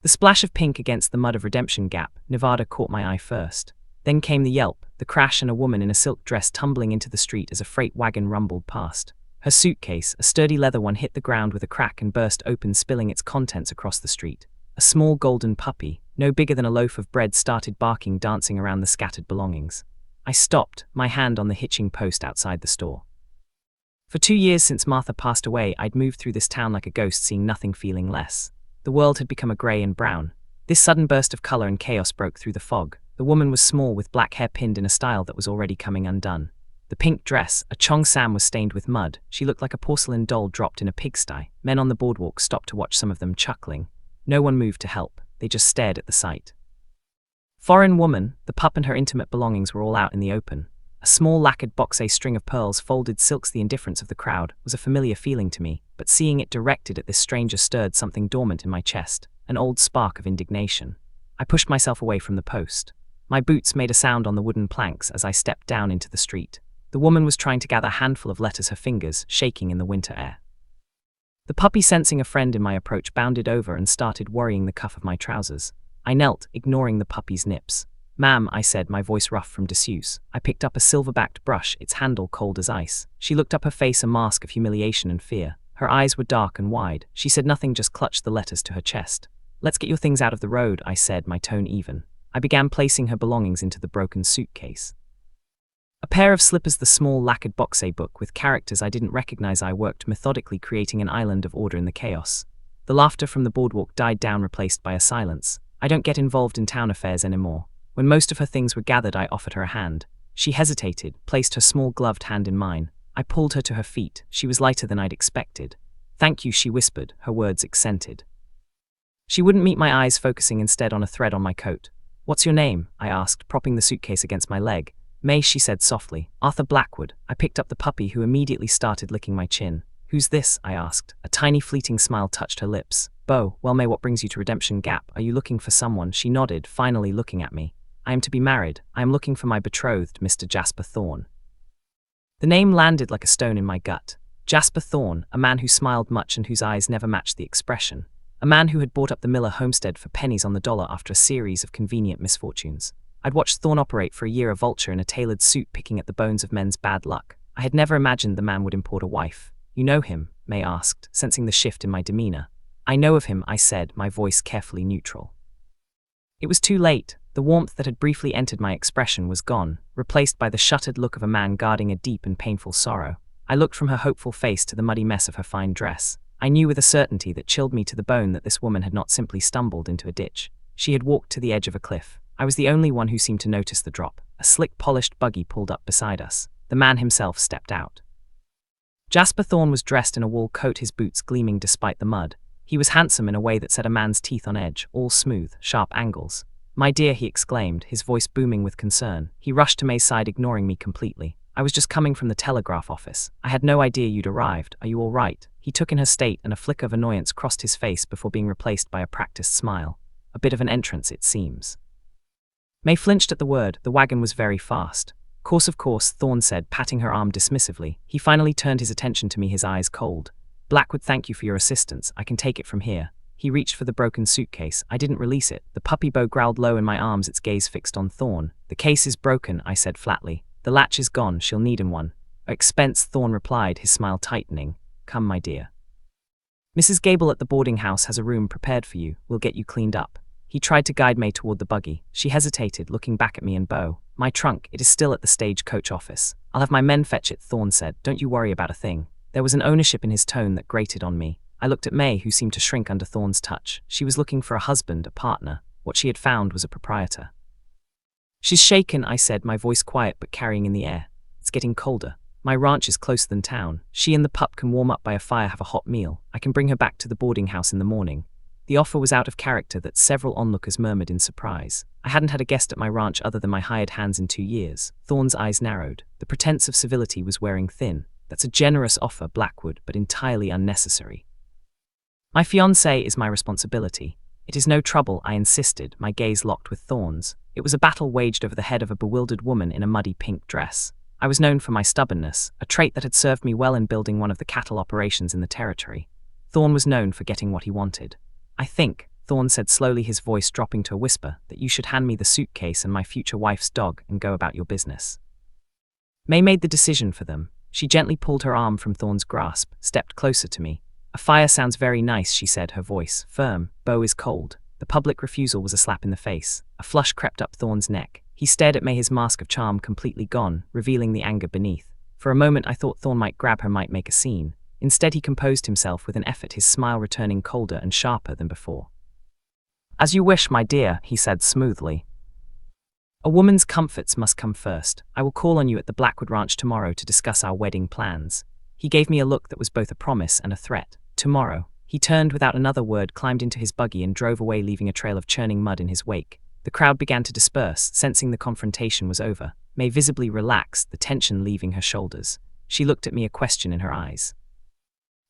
The splash of pink against the mud of Redemption Gap, Nevada caught my eye first. Then came the yelp, the crash, and a woman in a silk dress tumbling into the street as a freight wagon rumbled past. Her suitcase, a sturdy leather one, hit the ground with a crack and burst open, spilling its contents across the street. A small golden puppy, no bigger than a loaf of bread, started barking, dancing around the scattered belongings. I stopped, my hand on the hitching post outside the store. For 2 years since Martha passed away, I'd moved through this town like a ghost, seeing nothing, feeling less. The world had become a grey and brown. This sudden burst of colour and chaos broke through the fog. The woman was small, with black hair pinned in a style that was already coming undone. The pink dress, a Chong Sam, was stained with mud. She looked like a porcelain doll dropped in a pigsty. Men on the boardwalk stopped to watch, some of them chuckling. No one moved to help. They just stared at the sight. Foreign woman, the pup and her intimate belongings were all out in the open. A small lacquered box, a string of pearls, folded silks. The indifference of the crowd was a familiar feeling to me, but seeing it directed at this stranger stirred something dormant in my chest, an old spark of indignation. I pushed myself away from the post. My boots made a sound on the wooden planks as I stepped down into the street. The woman was trying to gather a handful of letters, her fingers shaking in the winter air. The puppy, sensing a friend in my approach, bounded over and started worrying the cuff of my trousers. I knelt, ignoring the puppy's nips. "Ma'am," I said, my voice rough from disuse. I picked up a silver-backed brush, its handle cold as ice. She looked up, her face a mask of humiliation and fear. Her eyes were dark and wide. She said nothing, just clutched the letters to her chest. "Let's get your things out of the road," I said, my tone even. I began placing her belongings into the broken suitcase. A pair of slippers, the small lacquered box, a book with characters I didn't recognize. I worked methodically, creating an island of order in the chaos. The laughter from the boardwalk died down, replaced by a silence. I don't get involved in town affairs anymore. When most of her things were gathered, I offered her a hand. She hesitated, placed her small gloved hand in mine. I pulled her to her feet. She was lighter than I'd expected. "Thank you," she whispered, her words accented. She wouldn't meet my eyes, focusing instead on a thread on my coat. "What's your name?" I asked, propping the suitcase against my leg. "May," she said softly. "Arthur Blackwood." I picked up the puppy, who immediately started licking my chin. "Who's this?" I asked. A tiny fleeting smile touched her lips. "Beau. Well, May, what brings you to Redemption Gap? Are you looking for someone?" She nodded, finally looking at me. "I am to be married. I am looking for my betrothed, Mr. Jasper Thorne." The name landed like a stone in my gut. Jasper Thorne, a man who smiled much and whose eyes never matched the expression. A man who had bought up the Miller homestead for pennies on the dollar after a series of convenient misfortunes. I'd watched Thorne operate for a year, a vulture in a tailored suit, picking at the bones of men's bad luck. I had never imagined the man would import a wife. "You know him?" May asked, sensing the shift in my demeanor. "I know of him," I said, my voice carefully neutral. It was too late. The warmth that had briefly entered my expression was gone, replaced by the shuttered look of a man guarding a deep and painful sorrow. I looked from her hopeful face to the muddy mess of her fine dress. I knew with a certainty that chilled me to the bone that this woman had not simply stumbled into a ditch. She had walked to the edge of a cliff. I was the only one who seemed to notice the drop. A slick, polished buggy pulled up beside us. The man himself stepped out. Jasper Thorne was dressed in a wool coat, his boots gleaming despite the mud. He was handsome in a way that set a man's teeth on edge, all smooth, sharp angles. "My dear," he exclaimed, his voice booming with concern. He rushed to May's side, ignoring me completely. "I was just coming from the telegraph office. I had no idea you'd arrived. Are you all right?" He took in her state, and a flicker of annoyance crossed his face before being replaced by a practiced smile. A bit of an entrance, it seems. May flinched at the word. The wagon was very fast. Of course, Thorne said, patting her arm dismissively. He finally turned his attention to me, his eyes cold. "Blackwood, thank you for your assistance. I can take it from here." He reached for the broken suitcase. I didn't release it. The puppy Beau growled low in my arms, its gaze fixed on Thorne. "The case is broken," I said flatly. "The latch is gone. She'll need one." "Expense," Thorne replied, his smile tightening. "Come, my dear. Mrs. Gable at the boarding house has a room prepared for you. We'll get you cleaned up." He tried to guide May toward the buggy. She hesitated, looking back at me and Beau. "My trunk, it is still at the stagecoach office. I'll have my men fetch it," Thorne said. "Don't you worry about a thing." There was an ownership in his tone that grated on me. I looked at May, who seemed to shrink under Thorne's touch. She was looking for a husband, a partner. What she had found was a proprietor. "She's shaken," I said, my voice quiet but carrying in the air. "It's getting colder. My ranch is closer than town. She and the pup can warm up by a fire, have a hot meal. I can bring her back to the boarding house in the morning." The offer was out of character that several onlookers murmured in surprise. I hadn't had a guest at my ranch other than my hired hands in 2 years. Thorne's eyes narrowed. The pretense of civility was wearing thin. "That's a generous offer, Blackwood, but entirely unnecessary. My fiancé is my responsibility." "It is no trouble," I insisted, my gaze locked with Thorne's. It was a battle waged over the head of a bewildered woman in a muddy pink dress. I was known for my stubbornness, a trait that had served me well in building one of the cattle operations in the territory. Thorne was known for getting what he wanted. "I think," Thorn said slowly, his voice dropping to a whisper, that you should hand me the suitcase and my future wife's dog and go about your business. May made the decision for them. She gently pulled her arm from Thorn's grasp, stepped closer to me. A fire sounds very nice, she said, her voice firm. Beau is cold. The public refusal was a slap in the face. A flush crept up Thorn's neck. He stared at May, his mask of charm completely gone, revealing the anger beneath. For a moment I thought Thorn might grab her, might make a scene. Instead he composed himself with an effort, his smile returning colder and sharper than before. As you wish, my dear, he said smoothly. A woman's comforts must come first. I will call on you at the Blackwood Ranch tomorrow to discuss our wedding plans. He gave me a look that was both a promise and a threat. Tomorrow. He turned without another word, climbed into his buggy and drove away, leaving a trail of churning mud in his wake. The crowd began to disperse, sensing the confrontation was over. May visibly relaxed, the tension leaving her shoulders. She looked at me, a question in her eyes.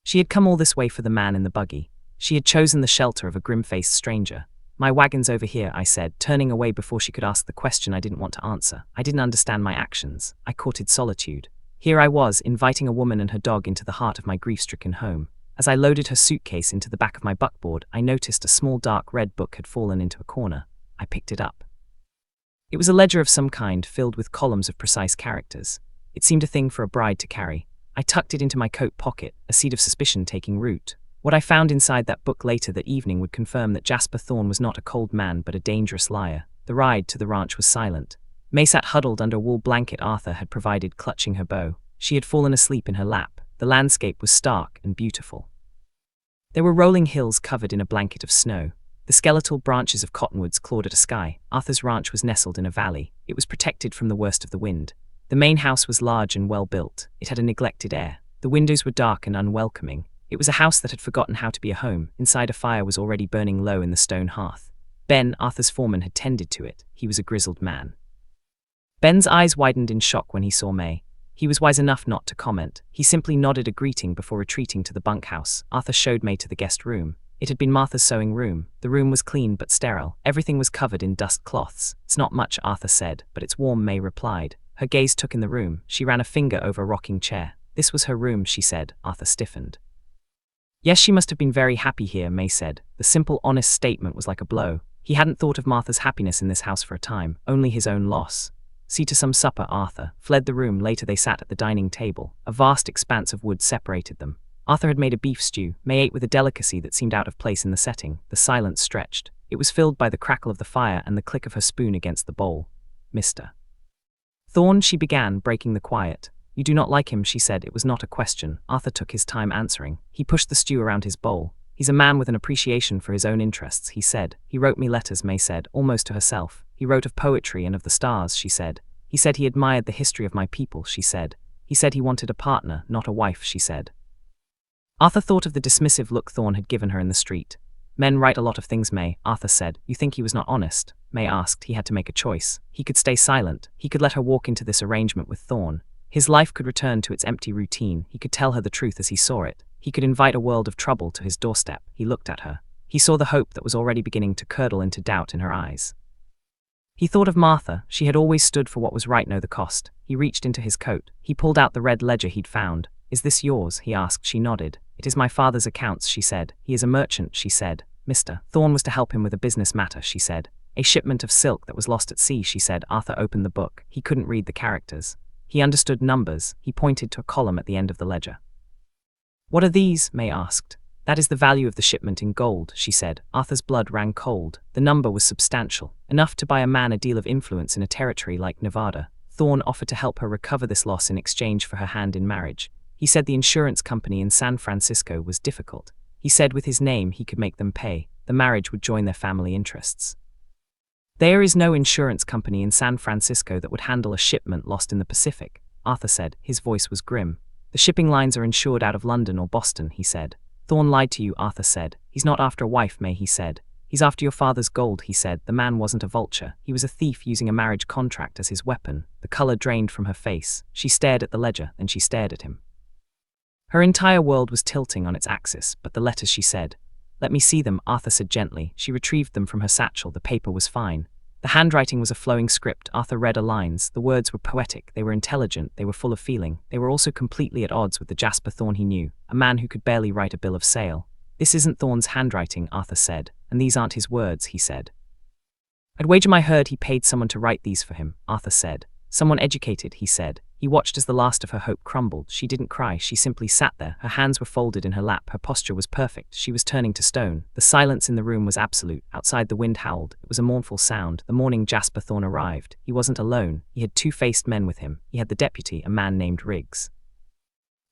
She had come all this way for the man in the buggy. She had chosen the shelter of a grim-faced stranger. My wagon's over here, I said, turning away before she could ask the question I didn't want to answer. I didn't understand my actions. I courted solitude. Here I was, inviting a woman and her dog into the heart of my grief-stricken home. As I loaded her suitcase into the back of my buckboard, I noticed a small dark red book had fallen into a corner. I picked it up. It was a ledger of some kind, filled with columns of precise characters. It seemed a thing for a bride to carry. I tucked it into my coat pocket, a seed of suspicion taking root. What I found inside that book later that evening would confirm that Jasper Thorn was not a cold man but a dangerous liar. The ride to the ranch was silent. May sat huddled under a wool blanket Arthur had provided, clutching her bow. She had fallen asleep in her lap. The landscape was stark and beautiful. There were rolling hills covered in a blanket of snow. The skeletal branches of cottonwoods clawed at a sky. Arthur's ranch was nestled in a valley. It was protected from the worst of the wind. The main house was large and well built. It had a neglected air. The windows were dark and unwelcoming. It was a house that had forgotten how to be a home. Inside, a fire was already burning low in the stone hearth. Ben, Arthur's foreman, had tended to it. He was a grizzled man. Ben's eyes widened in shock when he saw May. He was wise enough not to comment. He simply nodded a greeting before retreating to the bunkhouse. Arthur showed May to the guest room. It had been Martha's sewing room. The room was clean but sterile. Everything was covered in dust cloths. It's not much, Arthur said, but it's warm, May replied. Her gaze took in the room. She ran a finger over a rocking chair. This was her room, she said. Arthur stiffened. Yes, she must have been very happy here, May said. The simple, honest statement was like a blow. He hadn't thought of Martha's happiness in this house for a time, only his own loss. See to some supper, Arthur fled the room. Later they sat at the dining table. A vast expanse of wood separated them. Arthur had made a beef stew. May ate with a delicacy that seemed out of place in the setting. The silence stretched. It was filled by the crackle of the fire and the click of her spoon against the bowl. Mr. Thorn, she began, breaking the quiet. You do not like him, she said. It was not a question. Arthur took his time answering. He pushed the stew around his bowl. He's a man with an appreciation for his own interests, he said. He wrote me letters, May said, almost to herself. He wrote of poetry and of the stars, she said. He said he admired the history of my people, she said. He said he wanted a partner, not a wife, she said. Arthur thought of the dismissive look Thorn had given her in the street. Men write a lot of things, May, Arthur said. You think he was not honest? May asked. He had to make a choice. He could stay silent. He could let her walk into this arrangement with Thorn. His life could return to its empty routine. He could tell her the truth as he saw it. He could invite a world of trouble to his doorstep. He looked at her. He saw the hope that was already beginning to curdle into doubt in her eyes. He thought of Martha. She had always stood for what was right, no the cost. He reached into his coat. He pulled out the red ledger he'd found. Is this yours? He asked. She nodded. It is my father's accounts, she said. He is a merchant, she said. Mr. Thorn was to help him with a business matter, she said. A shipment of silk that was lost at sea, she said. Arthur opened the book. He couldn't read the characters. He understood numbers. He pointed to a column at the end of the ledger. What are these? May asked. That is the value of the shipment in gold, she said. Arthur's blood ran cold. The number was substantial, enough to buy a man a deal of influence in a territory like Nevada. Thorn offered to help her recover this loss in exchange for her hand in marriage. He said the insurance company in San Francisco was difficult. He said with his name he could make them pay. The marriage would join their family interests. There is no insurance company in San Francisco that would handle a shipment lost in the Pacific, Arthur said. His voice was grim. The shipping lines are insured out of London or Boston, he said. Thorn lied to you, Arthur said. He's not after a wife, May, he said. He's after your father's gold, he said. The man wasn't a vulture. He was a thief using a marriage contract as his weapon. The color drained from her face. She stared at the ledger, then she stared at him. Her entire world was tilting on its axis, but the letters, she said. Let me see them, Arthur said gently. She retrieved them from her satchel. The paper was fine. The handwriting was a flowing script. Arthur read her lines. The words were poetic. They were intelligent. They were full of feeling. They were also completely at odds with the Jasper Thorn he knew, a man who could barely write a bill of sale. This isn't Thorn's handwriting, Arthur said. and these aren't his words, he said. I'd wager my herd he paid someone to write these for him, Arthur said. Someone educated, he said. He watched as the last of her hope crumbled. She didn't cry, she simply sat there. Her hands were folded in her lap, her posture was perfect. She was turning to stone. The silence in the room was absolute. Outside the wind howled. It was a mournful sound. The morning Jasper Thorne arrived. He wasn't alone. He had two-faced men with him. He had the deputy, a man named Riggs.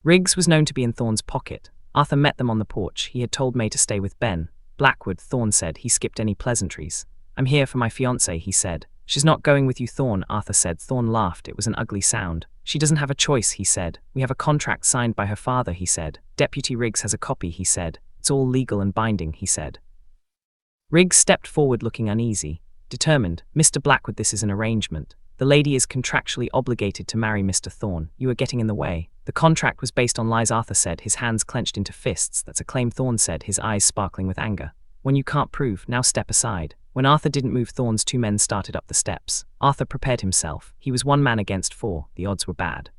Riggs was known to be in Thorne's pocket. Arthur met them on the porch. He had told May to stay with Ben. Blackwood, Thorne said. He skipped any pleasantries. I'm here for my fiancée, he said. She's not going with you, Thorne, Arthur said. Thorne laughed. It was an ugly sound. She doesn't have a choice, he said. We have a contract signed by her father, he said. Deputy Riggs has a copy, he said. It's all legal and binding, he said. Riggs stepped forward looking uneasy. Determined. Mr. Blackwood, this is an arrangement. The lady is contractually obligated to marry Mr. Thorne. You are getting in the way. The contract was based on lies, Arthur said, his hands clenched into fists. That's a claim, Thorne said, his eyes sparkling with anger. When you can't prove, now step aside. When Arthur didn't move, Thorne's two men started up the steps. Arthur prepared himself. He was one man against four. The odds were bad.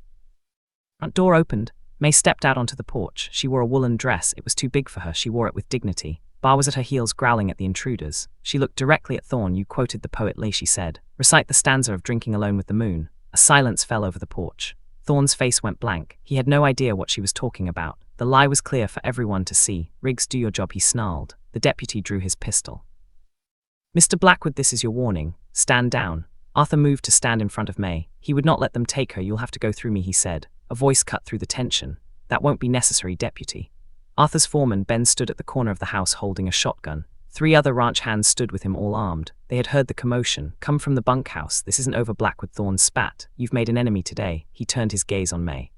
Front door opened. May stepped out onto the porch. She wore a woolen dress. It was too big for her. She wore it with dignity. Bar was at her heels, growling at the intruders. She looked directly at Thorne. You quoted the poet Lay, she said. Recite the stanza of Drinking Alone with the Moon. A silence fell over the porch. Thorne's face went blank. He had no idea what she was talking about. The lie was clear for everyone to see. Riggs, do your job, he snarled. The deputy drew his pistol. Mr. Blackwood, this is your warning. Stand down. Arthur moved to stand in front of May. He would not let them take her. You'll have to go through me, he said. A voice cut through the tension. That won't be necessary, deputy. Arthur's foreman, Ben, stood at the corner of the house holding a shotgun. 3 other ranch hands stood with him, all armed. They had heard the commotion. Come from the bunkhouse. This isn't over, Blackwood. Thorne spat. You've made an enemy today. He turned his gaze on May.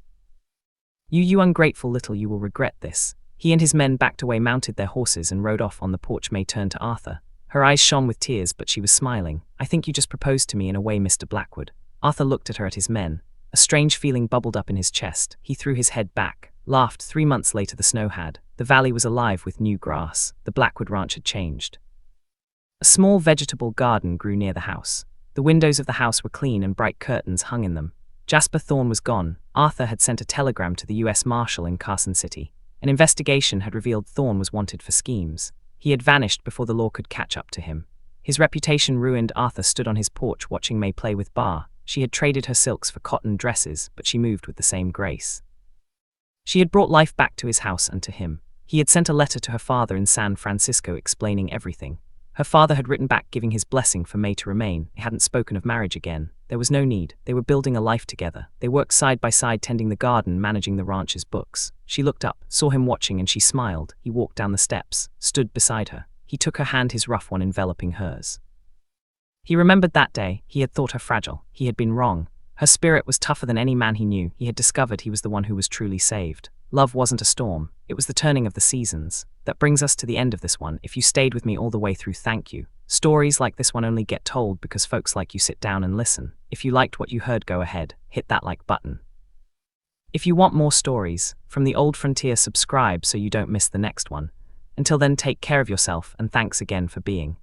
You ungrateful little, you will regret this. He and his men backed away, mounted their horses, and rode off. On the porch, May turned to Arthur. Her eyes shone with tears, but she was smiling. I think you just proposed to me in a way, Mr. Blackwood. Arthur looked at her, at his men. A strange feeling bubbled up in his chest. He threw his head back, laughed. 3 months later the snow had. The valley was alive with new grass. The Blackwood ranch had changed. A small vegetable garden grew near the house. The windows of the house were clean and bright curtains hung in them. Jasper Thorne was gone. Arthur had sent a telegram to the U.S. Marshal in Carson City. An investigation had revealed Thorne was wanted for schemes. He had vanished before the law could catch up to him. His reputation ruined. Arthur stood on his porch watching May play with Bar. She had traded her silks for cotton dresses, but she moved with the same grace. She had brought life back to his house and to him. He had sent a letter to her father in San Francisco explaining everything. Her father had written back giving his blessing for May to remain. They hadn't spoken of marriage again. There was no need. They were building a life together. They worked side by side, tending the garden, managing the ranch's books. She looked up, saw him watching, and she smiled. He walked down the steps, stood beside her. He took her hand, his rough one enveloping hers. He remembered that day. He had thought her fragile. He had been wrong. Her spirit was tougher than any man he knew. He had discovered he was the one who was truly saved. Love wasn't a storm. It was the turning of the seasons. That brings us to the end of this one. If you stayed with me all the way through, thank you. Stories like this one only get told because folks like you sit down and listen. If you liked what you heard, go ahead, hit that like button. If you want more stories from the old frontier, subscribe so you don't miss the next one. Until then, take care of yourself, and thanks again for being